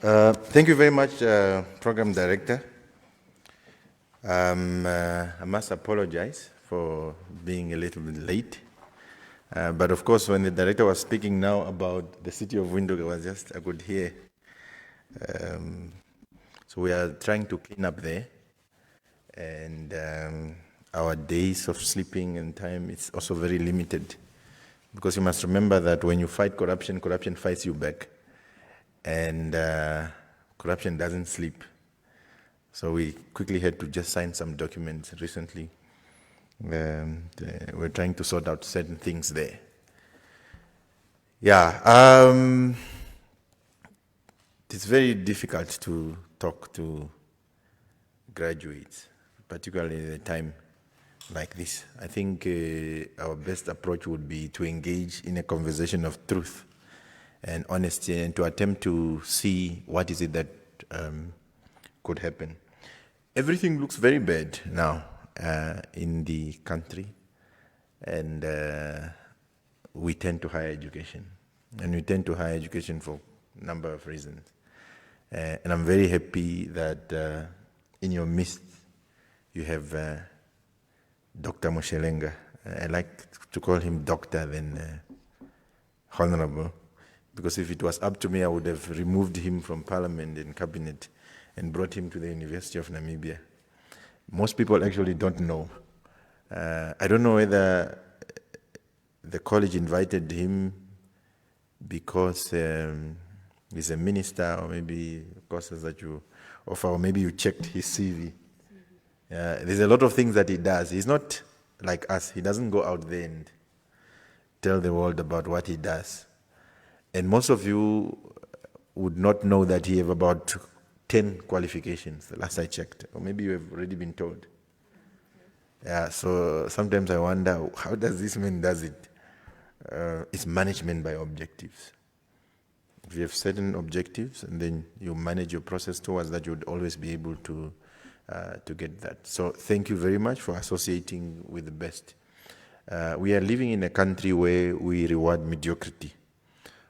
Thank you very much, Program Director. I must apologize for being a little bit late. But of course, when the director was speaking now about the city of Windhoek, I could hear. So we are trying to clean up there. And our days of sleeping and time is also very limited. Because you must remember that when you fight corruption, corruption fights you back. And corruption doesn't sleep. So we quickly had to just sign some documents recently. We're trying to sort out certain things there. Yeah, it's very difficult to talk to graduates, particularly at a time like this. I think our best approach would be to engage in a conversation of truth and honesty, and to attempt to see what is it that could happen. Everything looks very bad now in the country, and we tend to higher education. And we tend to higher education for a number of reasons. And I'm very happy that in your midst you have Dr. Moshelenga. I like to call him doctor than honorable, because if it was up to me, I would have removed him from parliament and cabinet and brought him to the University of Namibia. Most people actually don't know. I don't know whether the college invited him because he's a minister, or maybe courses that you offer, or maybe you checked his CV. There's a lot of things that he does. He's not like us. He doesn't go out there and tell the world about what he does. And most of you would not know that he have about 10 qualifications, the last I checked. Or maybe you have already been told. Yeah, so sometimes I wonder, how does this man does it? It's management by objectives. If you have certain objectives and then you manage your process towards that, you would always be able to get that. So thank you very much for associating with the best. We are living in a country where we reward mediocrity,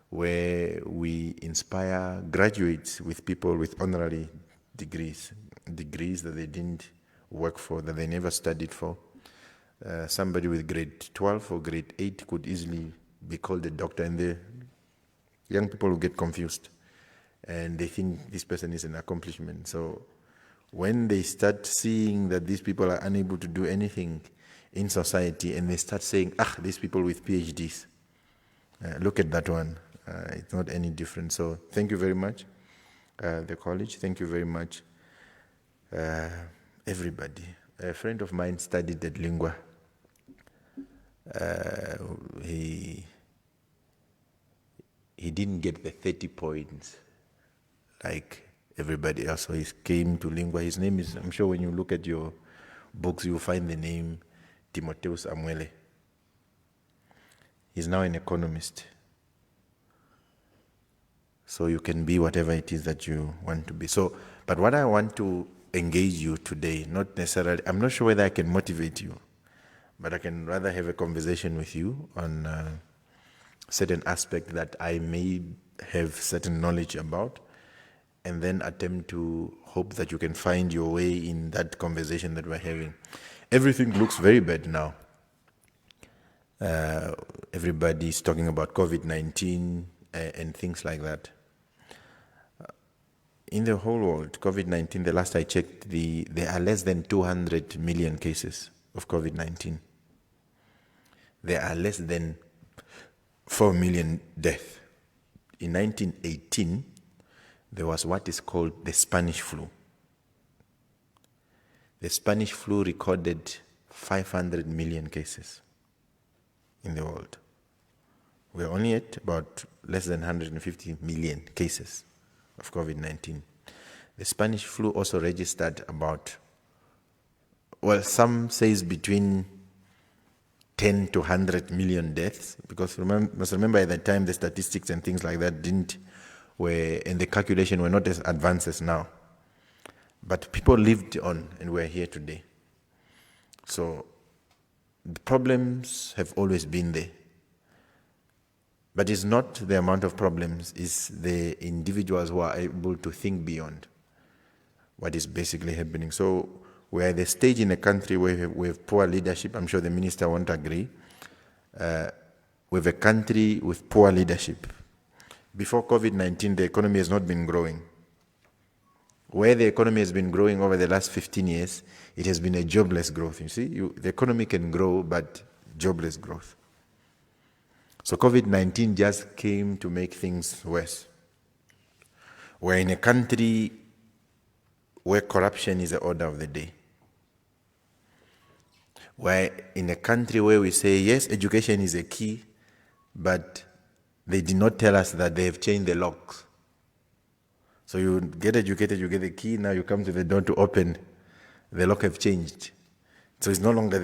where we inspire graduates with people with honorary degrees that they didn't work for, that they never studied for. Somebody with grade 12 or grade 8 could easily be called a doctor, and the young people will get confused and they think this person is an accomplishment. So when they start seeing that these people are unable to do anything in society, and they start saying, these people with PhDs, look at that one. It's not any different. So thank you very much, the college. Thank you very much, everybody. A friend of mine studied at Lingua. He didn't get the 30 points like everybody else. So he came to Lingua. His name is, I'm sure when you look at your books, you'll find the name Timotheus Amwele. He's now an economist. So you can be whatever it is that you want to be. So, but what I want to engage you today, not necessarily, I'm not sure whether I can motivate you, but I can rather have a conversation with you on certain aspect that I may have certain knowledge about, and then attempt to hope that you can find your way in that conversation that we're having. Everything looks very bad now. Everybody's talking about COVID-19 and things like that. In the whole world, COVID-19, the last I checked, there are less than 200 million cases of COVID-19. There are less than 4 million deaths. In 1918, there was what is called the Spanish flu. The Spanish flu recorded 500 million cases in the world. We're only at about less than 150 million cases of COVID-19. The Spanish flu also registered about, well, some says between 10 to 100 million deaths, because must remember at that time the statistics and things like that and the calculation were not as advanced as now. But people lived on, and we're here today. So the problems have always been there. But it's not the amount of problems, it's the individuals who are able to think beyond what is basically happening. So we're at the stage in a country where we have poor leadership. I'm sure the minister won't agree. We have a country with poor leadership. Before COVID-19, the economy has not been growing. Where the economy has been growing over the last 15 years, it has been a jobless growth. You see, the economy can grow, but jobless growth. So COVID-19 just came to make things worse. We're in a country where corruption is the order of the day. We're in a country where we say, yes, education is a key, but they did not tell us that they have changed the locks. So you get educated, you get the key, now you come to the door to open, the lock have changed. So it's no longer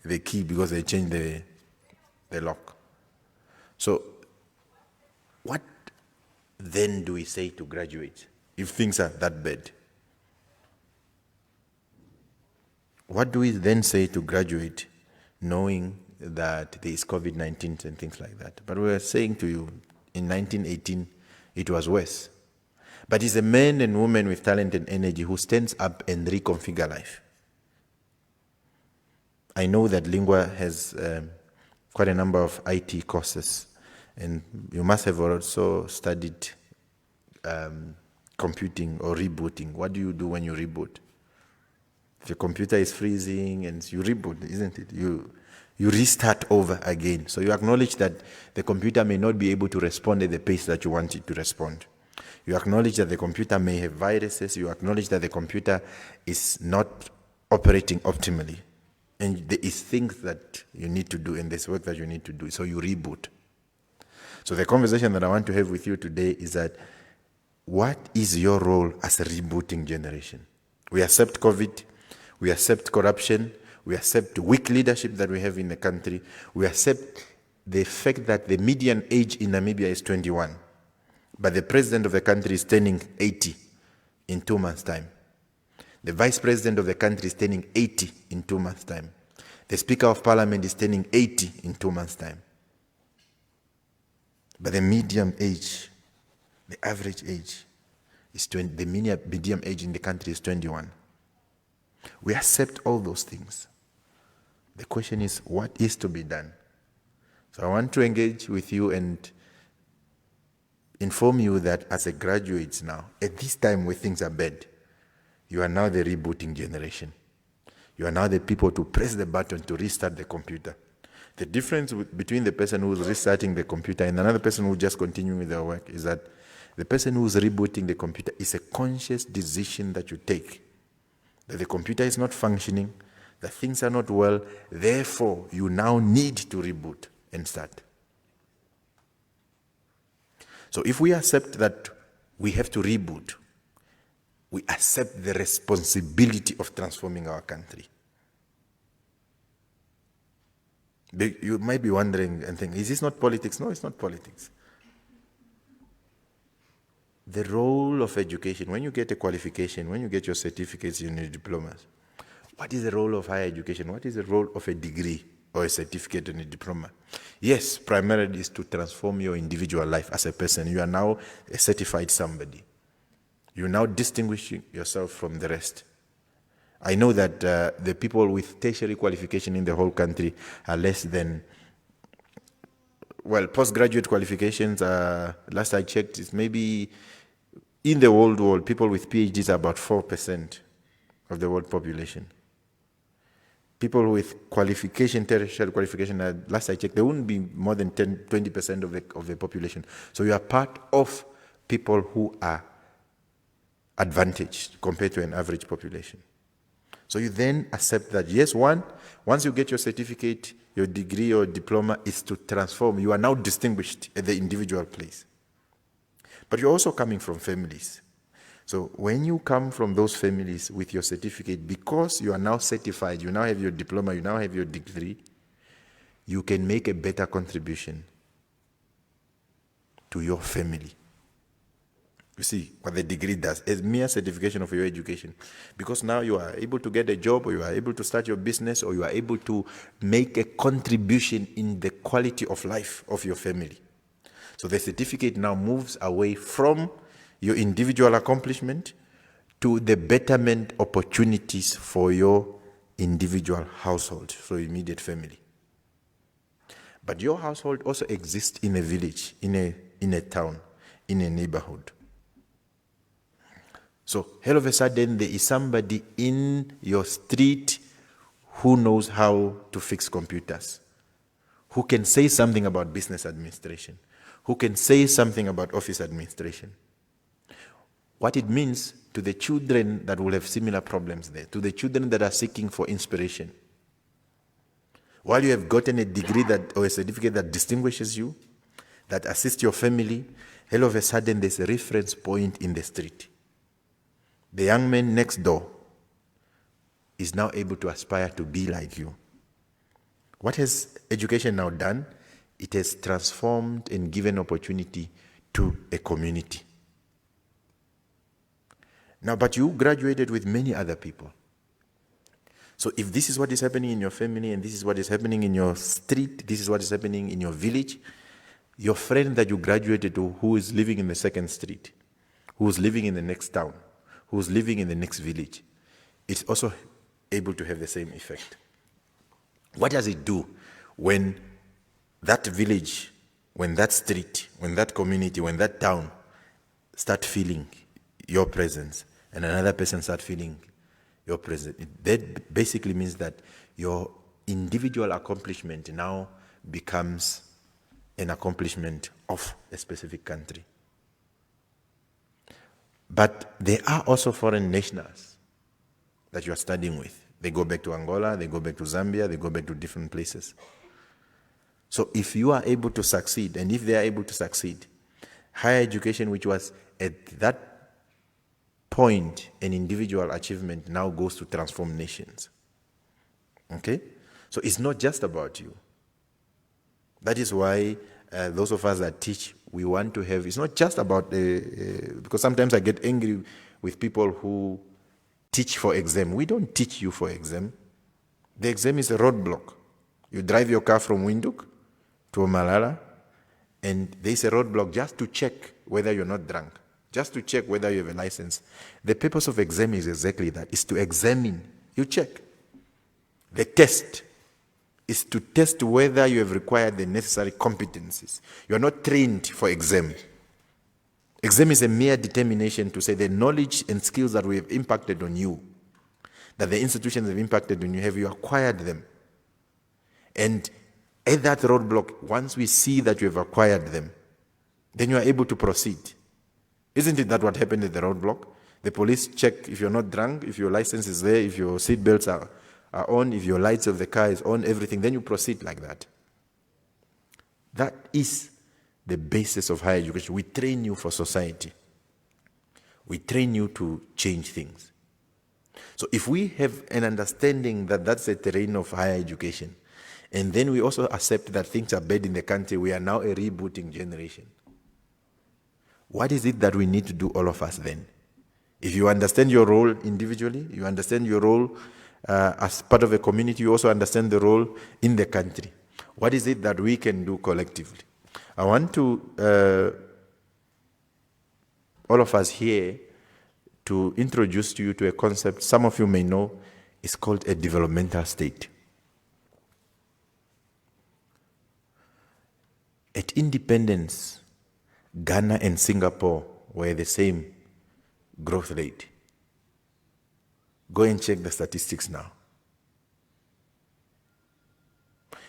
the key because they changed the lock. So what then do we say to graduates if things are that bad? What do we then say to graduate knowing that there is COVID-19 and things like that? But we are saying to you, in 1918, it was worse. But it's a man and woman with talent and energy who stands up and reconfigure life. I know that Lingua has quite a number of IT courses, and you must have also studied computing or rebooting. What do you do when you reboot? If your computer is freezing and you reboot, isn't it? You restart over again. So you acknowledge that the computer may not be able to respond at the pace that you want it to respond. You acknowledge that the computer may have viruses. You acknowledge that the computer is not operating optimally. And there is things that you need to do, and there's work that you need to do. So you reboot. So the conversation that I want to have with you today is that what is your role as a rebooting generation? We accept COVID. We accept corruption. We accept weak leadership that we have in the country. We accept the fact that the median age in Namibia is 21. But the president of the country is turning 80 in 2 months' time. The vice president of the country is turning 80 in 2 months' time. The speaker of parliament is turning 80 in 2 months' time. But the median age, the average age, is 20. The median age in the country is 21. We accept all those things. The question is, what is to be done? So I want to engage with you and inform you that as a graduate now, at this time where things are bad, you are now the rebooting generation. You are now the people to press the button to restart the computer. The difference between the person who is restarting the computer and another person who just continuing with their work is that the person who is rebooting the computer is a conscious decision that you take. That the computer is not functioning, that things are not well, therefore you now need to reboot and start. So if we accept that we have to reboot, we accept the responsibility of transforming our country. You might be wondering and thinking, is this not politics? No, it's not politics. The role of education, when you get a qualification, when you get your certificates and your diplomas, what is the role of higher education? What is the role of a degree or a certificate and a diploma? Yes, primarily is to transform your individual life as a person. You are now a certified somebody. You now distinguish yourself from the rest. I know that the people with tertiary qualification in the whole country are less than, well, postgraduate qualifications, last I checked, is maybe in the world, people with PhDs are about 4% of the world population. People with qualification, tertiary qualification, last I checked, they wouldn't be more than 20% of the population. So you are part of people who are advantaged compared to an average population. So you then accept that, yes, once you get your certificate, your degree or diploma is to transform. You are now distinguished at the individual place. But you're also coming from families. So when you come from those families with your certificate, because you are now certified, you now have your diploma, you now have your degree, you can make a better contribution to your family. You see what the degree does, a mere certification of your education. Because now you are able to get a job, or you are able to start your business, or you are able to make a contribution in the quality of life of your family. So the certificate now moves away from your individual accomplishment to the betterment opportunities for your individual household, so immediate family. But your household also exists in a village, in a town, in a neighborhood. So all of a sudden there is somebody in your street who knows how to fix computers, who can say something about business administration, who can say something about office administration. What it means to the children that will have similar problems there, to the children that are seeking for inspiration. While you have gotten a degree or a certificate that distinguishes you, that assists your family, all of a sudden there's a reference point in the street. The young man next door is now able to aspire to be like you. What has education now done? It has transformed and given opportunity to a community. Now, but you graduated with many other people. So if this is what is happening in your family, and this is what is happening in your street, this is what is happening in your village, your friend that you graduated to, who is living in the second street, who is living in the next town, who is living in the next village, it's also able to have the same effect. What does it do when that village, when that street, when that community, when that town start feeling your presence, and another person start feeling your presence? That basically means that your individual accomplishment now becomes an accomplishment of a specific country. But there are also foreign nationals that you are studying with. They go back to Angola, they go back to Zambia, they go back to different places. So if you are able to succeed, and if they are able to succeed, higher education, which was at that point an individual achievement, now goes to transform nations. Okay? So it's not just about you. That is why those of us that teach, we want to have, it's not just about, because sometimes I get angry with people who teach for exam. We don't teach you for exam. The exam is a roadblock. You drive your car from Windhoek to Malala, and there's a roadblock just to check whether you're not drunk, just to check whether you have a license. The purpose of exam is exactly that, is to examine. You check. The test is to test whether you have required the necessary competencies. You are not trained for exam. Exam is a mere determination to say the knowledge and skills that we have impacted on you, that the institutions have impacted on you, have you acquired them? And at that roadblock, once we see that you have acquired them, then you are able to proceed. Isn't it that what happened at the roadblock? The police check if you're not drunk, if your license is there, if your seat belts are on, if your lights of the car is on, everything, then you proceed like that. That is the basis of higher education. We train you for society. We train you to change things. So if we have an understanding that that's the terrain of higher education, and then we also accept that things are bad in the country, we are now a rebooting generation. What is it that we need to do, all of us, then? If you understand your role individually, you understand your role as part of a community, you also understand the role in the country. What is it that we can do collectively? I want to, all of us here, to introduce to you to a concept some of you may know. It's called a developmental state. At independence, Ghana and Singapore were the same growth rate. Go and check the statistics now.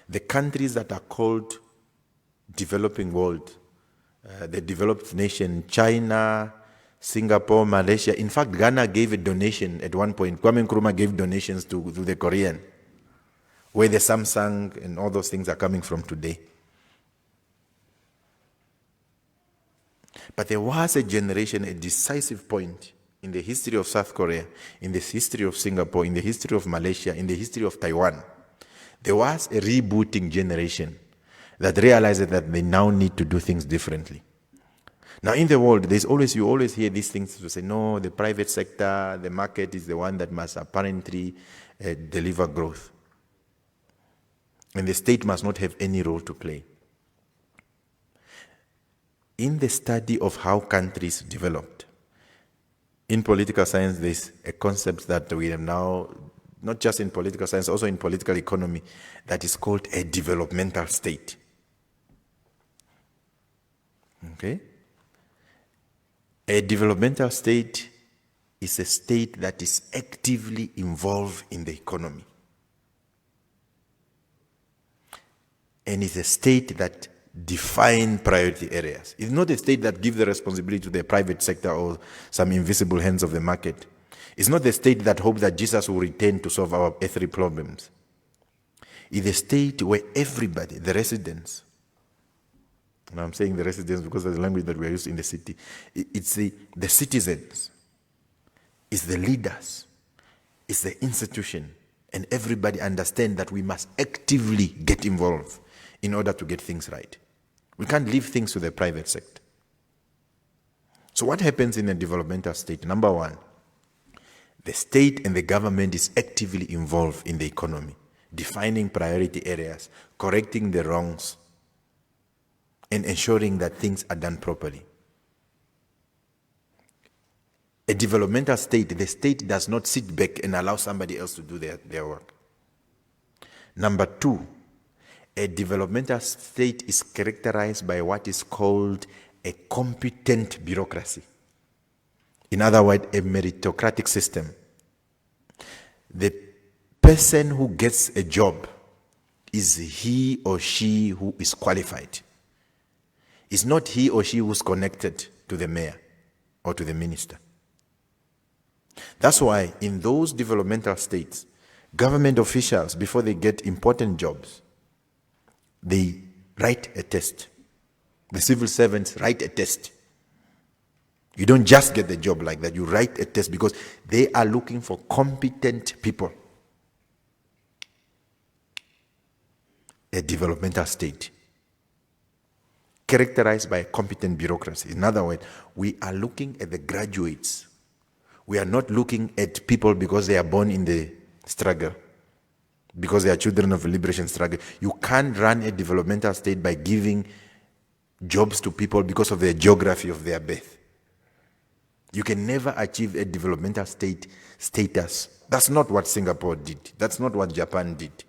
The countries that are called developing world, the developed nation, China, Singapore, Malaysia. In fact, Ghana gave a donation at one point. Kwame Nkrumah gave donations to the Korean, where the Samsung and all those things are coming from today. But there was a generation, a decisive point in the history of South Korea, in the history of Singapore, in the history of Malaysia, in the history of Taiwan. There was a rebooting generation that realized that they now need to do things differently. Now in the world, you always hear these things to say, no, the private sector, the market is the one that must apparently deliver growth. And the state must not have any role to play. in the study of how countries developed. In political science, there's a concept that we have now, not just in political science, also in political economy, that is called a developmental state. Okay? A developmental state is a state that is actively involved in the economy. And it's a state that defines priority areas. It's not a state that gives the responsibility to the private sector or some invisible hands of the market. It's not the state that hopes that Jesus will return to solve our earthly problems. It's a state where everybody, the residents, and I'm saying the residents because of the language that we are used in the city, it's the citizens, it's the leaders, it's the institution, and everybody understand that we must actively get involved in order to get things right. We can't leave things to the private sector. So what happens in a developmental state? Number one, the state and the government is actively involved in the economy, defining priority areas, correcting the wrongs, and ensuring that things are done properly. A developmental state, the state does not sit back and allow somebody else to do their work. Number two, a developmental state is characterized by what is called a competent bureaucracy. In other words, a meritocratic system. The person who gets a job is he or she who is qualified. It's not he or she who's connected to the mayor or to the minister. That's why in those developmental states, government officials, before they get important jobs, they write a test. The civil servants write a test. You don't just get the job like that. You write a test because they are looking for competent people. A developmental state characterized by a competent bureaucracy. In other words, we are looking at the graduates. We are not looking at people because they are born in the struggle, because they are children of a liberation struggle. You can't run a developmental state by giving jobs to people because of the geography of their birth. You can never achieve a developmental state status. That's not what Singapore did. That's not what Japan did.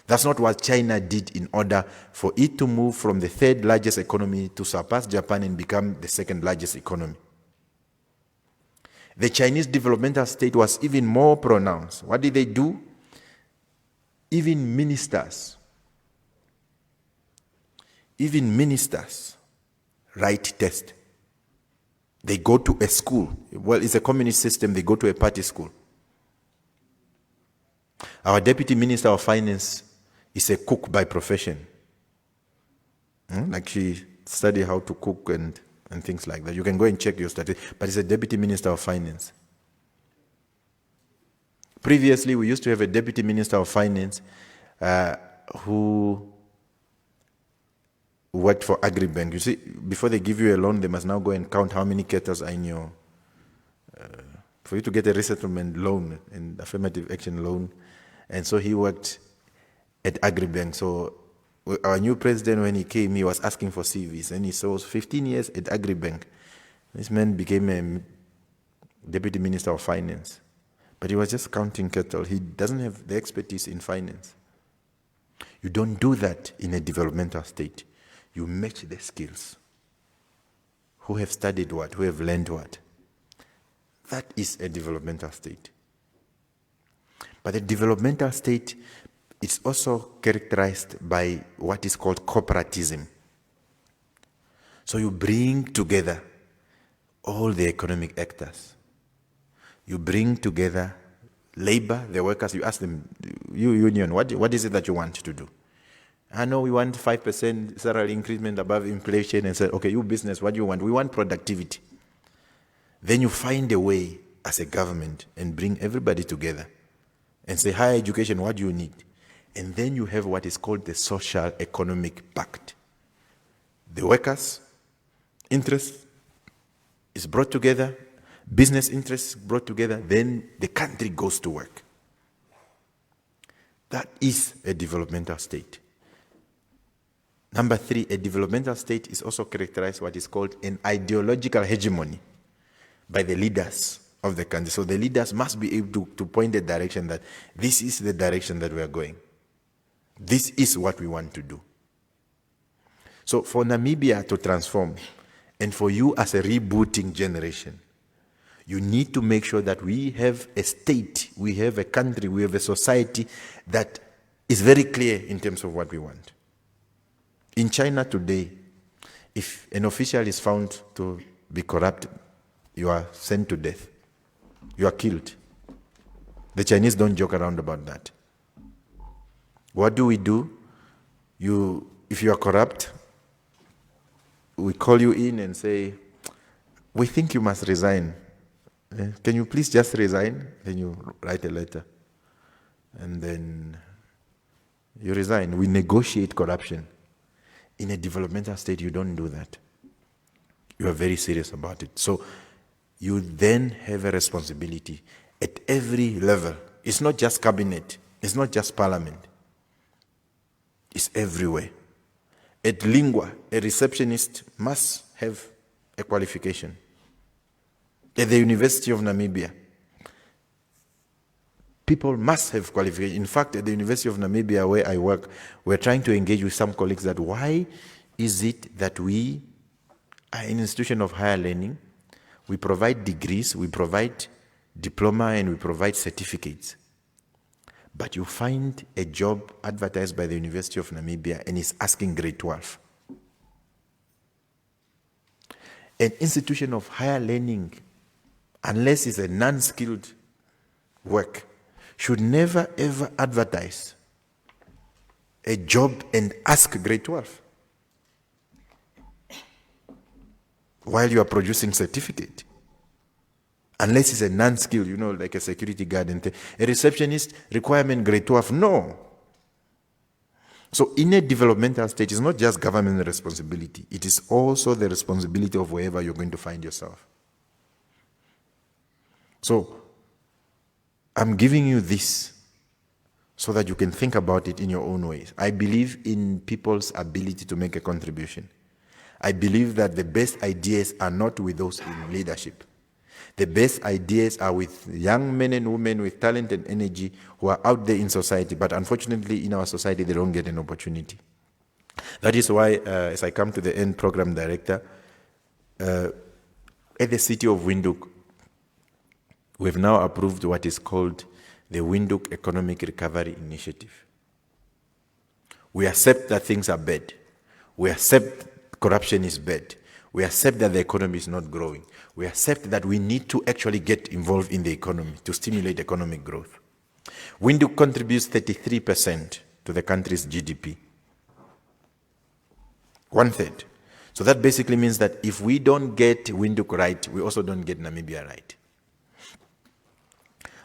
That's not what China did in order for it to move from the third largest economy to surpass Japan and become the second largest economy. The Chinese developmental state was even more pronounced. What did they do? Even ministers write tests. They go to a school. Well, it's a communist system. They go to a party school. Our deputy minister of finance is a cook by profession. Like she studied how to cook and things like that. You can go and check your statistics. But it's a deputy minister of finance. Previously, we used to have a deputy minister of finance who worked for Agribank. You see, before they give you a loan, they must now go and count how many kettles are in your... for you to get a resettlement loan and affirmative action loan. And so he worked at Agribank. So our new president, when he came, he was asking for CVs. And he saw 15 years at Agribank. This man became a deputy minister of finance. But he was just counting cattle. He doesn't have the expertise in finance. You don't do that in a developmental state. You match the skills. Who have studied what? Who have learned what? That is a developmental state. But the developmental state is also characterized by what is called corporatism. So you bring together all the economic actors. You bring together labor, the workers. You ask them, you union, what is it that you want to do? I know we want 5% salary increment above inflation, and say, okay, you business, what do you want? We want productivity. Then you find a way as a government and bring everybody together and say, higher education, what do you need? And then you have what is called the social economic pact. The workers' interest is brought together, business interests brought together, then the country goes to work. That is a developmental state. Number three, a developmental state is also characterized what is called an ideological hegemony by the leaders of the country. So the leaders must be able to point the direction that this is the direction that we are going. This is what we want to do. So for Namibia to transform, and for you as a rebooting generation, you need to make sure that we have a state, we have a country, we have a society that is very clear in terms of what we want. In China today, if an official is found to be corrupt, you are sent to death. You are killed. The Chinese don't joke around about that. What do? If you are corrupt, we call you in and say, we think you must resign. Can you please just resign? Then you write a letter. And then you resign. We negotiate corruption. In a developmental state, you don't do that. You are very serious about it. So you then have a responsibility at every level. It's not just cabinet. It's not just parliament. It's everywhere. At Lingua, a receptionist must have a qualification. At the University of Namibia, people must have qualification. In fact, at the University of Namibia, where I work, we're trying to engage with some colleagues that why is it that we are an institution of higher learning, we provide degrees, we provide diploma, and we provide certificates. But you find a job advertised by the University of Namibia and is asking grade 12. An institution of higher learning, unless it's a non-skilled work, should never ever advertise a job and ask grade 12 while you are producing certificate. Unless it's a non-skill, like a security guard and a receptionist, requirement grade 12, no. So in a developmental state, it's not just government responsibility, it is also the responsibility of wherever you're going to find yourself. So I'm giving you this so that you can think about it in your own ways. I believe in people's ability to make a contribution. I believe that the best ideas are not with those in leadership. The best ideas are with young men and women with talent and energy who are out there in society, but unfortunately in our society they don't get an opportunity. That is why, as I come to the end, program director, at the city of Windhoek, we've now approved what is called the Windhoek Economic Recovery Initiative. We accept that things are bad. We accept corruption is bad. We accept that the economy is not growing. We accept that we need to actually get involved in the economy to stimulate economic growth. Windhoek contributes 33% to the country's GDP. 1/3. So that basically means that if we don't get Windhoek right, we also don't get Namibia right.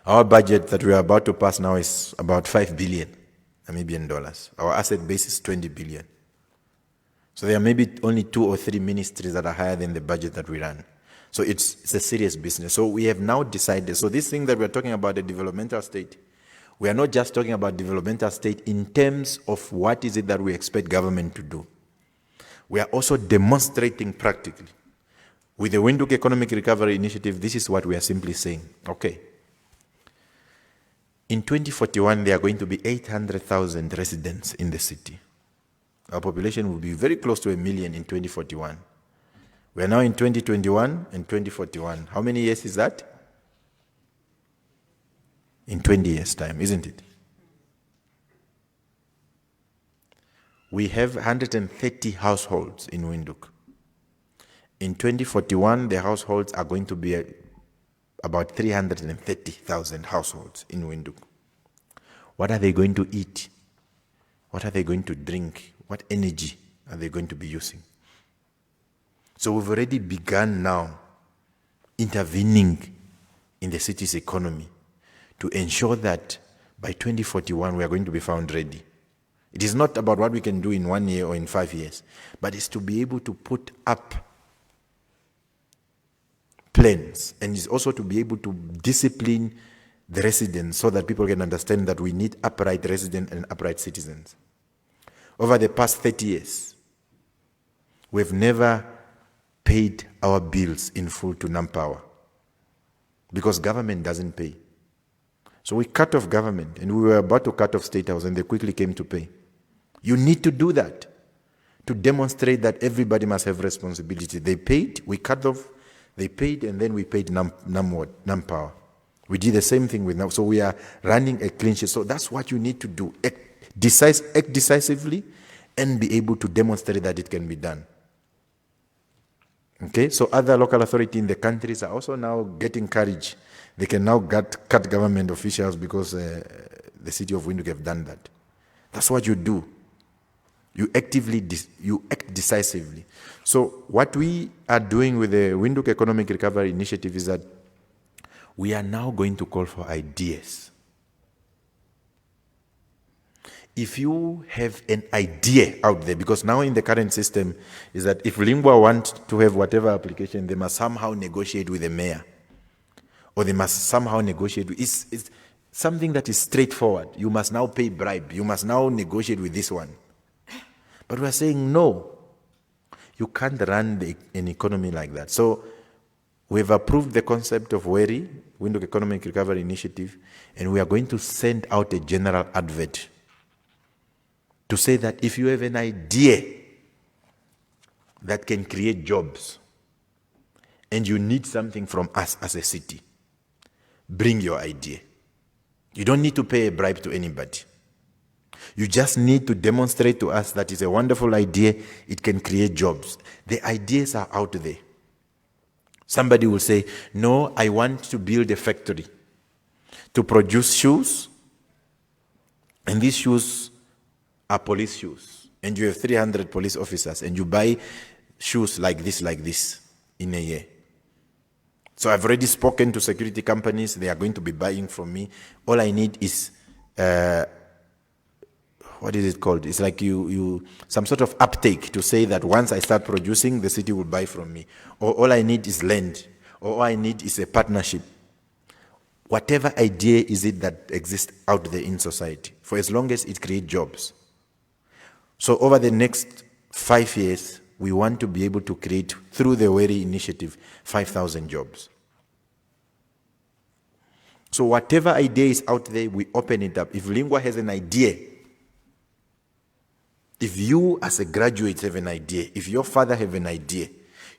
Our budget that we are about to pass now is about 5 billion Namibian dollars. Our asset base is 20 billion. So there are maybe only 2 or 3 ministries that are higher than the budget that we run. So it's a serious business. So we have now decided, so this thing that we're talking about, the developmental state, we are not just talking about developmental state in terms of what is it that we expect government to do. We are also demonstrating practically. With the Windhoek Economic Recovery Initiative, this is what we are simply saying. Okay. In 2041, there are going to be 800,000 residents in the city. Our population will be very close to 1 million in 2041. We are now in 2021 and 2041. How many years is that? In 20 years' time, isn't it? We have 130 households in Windhoek. In 2041, the households are going to be about 330,000 households in Windhoek. What are they going to eat? What are they going to drink? What energy are they going to be using? So we've already begun now intervening in the city's economy to ensure that by 2041 we are going to be found ready. It is not about what we can do in 1 year or in 5 years, but it's to be able to put up plans, and it's also to be able to discipline the residents so that people can understand that we need upright residents and upright citizens. Over the past 30 years, We've never paid our bills in full to Nampower because government doesn't pay. So we cut off government, and we were about to cut off State House, and they quickly came to pay. You need to do that to demonstrate that everybody must have responsibility. They paid, we cut off, they paid, and then we paid Nampower. We did the same thing with now. So we are running a clean sheet. So that's what you need to do. Act decisively and be able to demonstrate that it can be done. Okay, so other local authorities in the countries are also now getting courage. They can now cut government officials because the city of Windhoek have done that. That's what you do. You act decisively. So what we are doing with the Windhoek Economic Recovery Initiative is that we are now going to call for ideas. If you have an idea out there, because now in the current system is that if Lingua want to have whatever application, they must somehow negotiate with the mayor, or they must somehow negotiate with, it's something that is straightforward. You must now pay bribe. You must now negotiate with this one. But we are saying no. You can't run an economy like that. So we've approved the concept of WERI, Windhoek Economic Recovery Initiative, and we are going to send out a general advert to say that if you have an idea that can create jobs and you need something from us as a city, bring your idea. You don't need to pay a bribe to anybody. You just need to demonstrate to us that it's a wonderful idea, it can create jobs. The ideas are out there. Somebody will say, no, I want to build a factory to produce shoes, and these shoes are police shoes, and you have 300 police officers, and you buy shoes like this in a year. So I've already spoken to security companies. They are going to be buying from me. All I need is, what is it called? It's like some sort of uptake to say that once I start producing, the city will buy from me. Or all I need is land. Or all I need is a partnership. Whatever idea is it that exists out there in society, for as long as it creates jobs. So over the next 5 years, we want to be able to create, through the WERI initiative, 5,000 jobs. So whatever idea is out there, we open it up. If Lingua has an idea, if you as a graduate have an idea, if your father have an idea,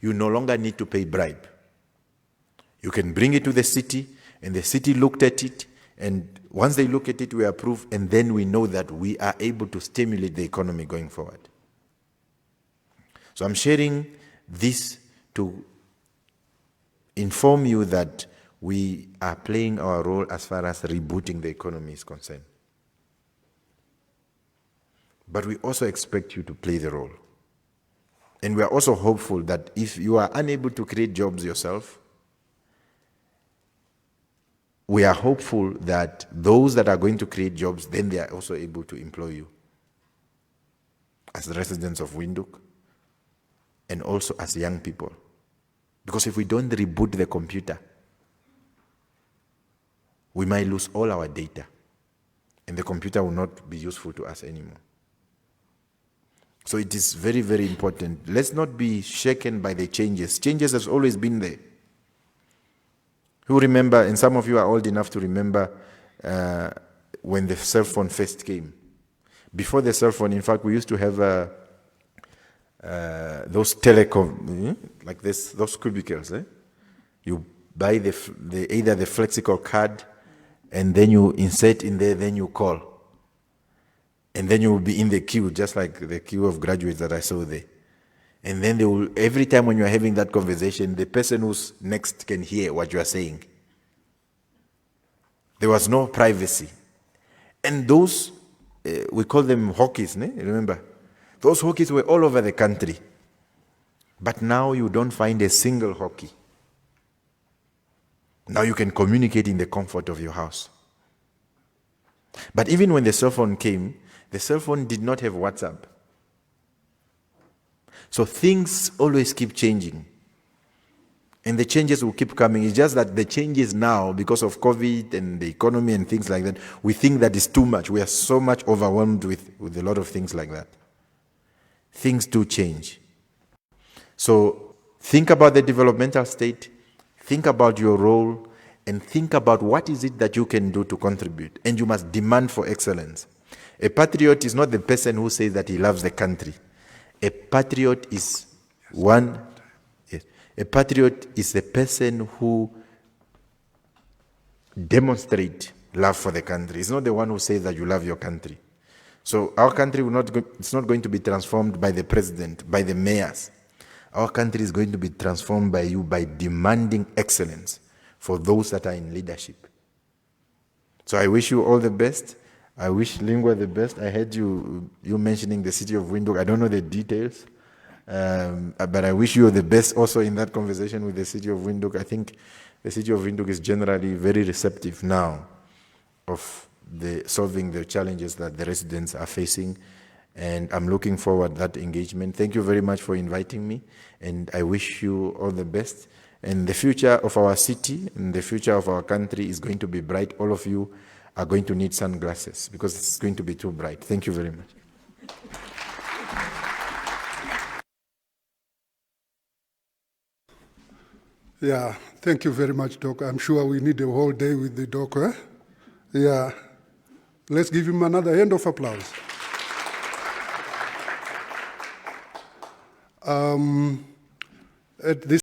you no longer need to pay bribe. You can bring it to the city, and the city looked at it, and once they look at it, we approve, and then we know that we are able to stimulate the economy going forward. So I'm sharing this to inform you that we are playing our role as far as rebooting the economy is concerned. But we also expect you to play the role. And we are also hopeful that if you are unable to create jobs yourself, we are hopeful that those that are going to create jobs, then they are also able to employ you as residents of Windhoek and also as young people. Because if we don't reboot the computer, we might lose all our data, and the computer will not be useful to us anymore. So it is very, very important. Let's not be shaken by the changes. Changes has always been there. Who remember, and some of you are old enough to remember when the cell phone first came. Before the cell phone, in fact, we used to have those telecom, like this, those cubicles. You buy either the Flexical card, and then you insert in there, then you call. And then you will be in the queue, just like the queue of graduates that I saw there. And then they will, every time when you are having that conversation, the person who's next can hear what you are saying. There was no privacy. And those, we call them hockeys, remember? Those hockeys were all over the country. But now you don't find a single hockey. Now you can communicate in the comfort of your house. But even when the cell phone came, the cell phone did not have WhatsApp. So things always keep changing. And the changes will keep coming. It's just that the changes now, because of COVID and the economy and things like that, we think that is too much. We are so much overwhelmed with a lot of things like that. Things do change. So think about the developmental state, think about your role, and think about what is it that you can do to contribute. And you must demand for excellence. A patriot is not the person who says that he loves the country. A patriot is one. Yes, a patriot is a person who demonstrates love for the country. It's not the one who says that you love your country. So our country will not it's not going to be transformed by the president, by the mayors. Our country is going to be transformed by you by demanding excellence for those that are in leadership. So I wish you all the best. I wish Lingua the best. I heard you mentioning the city of Windhoek. I don't know the details, but I wish you the best also in that conversation with the city of Windhoek. I think the city of Windhoek is generally very receptive now of solving the challenges that the residents are facing, and I'm looking forward to that engagement. Thank you very much for inviting me, and I wish you all the best. And the future of our city and the future of our country is going to be bright. All of you are going to need sunglasses because it's going to be too bright. Thank you very much. Yeah, thank you very much, Doc. I'm sure we need a whole day with the Doc. Eh? Yeah, let's give him another hand of applause. At this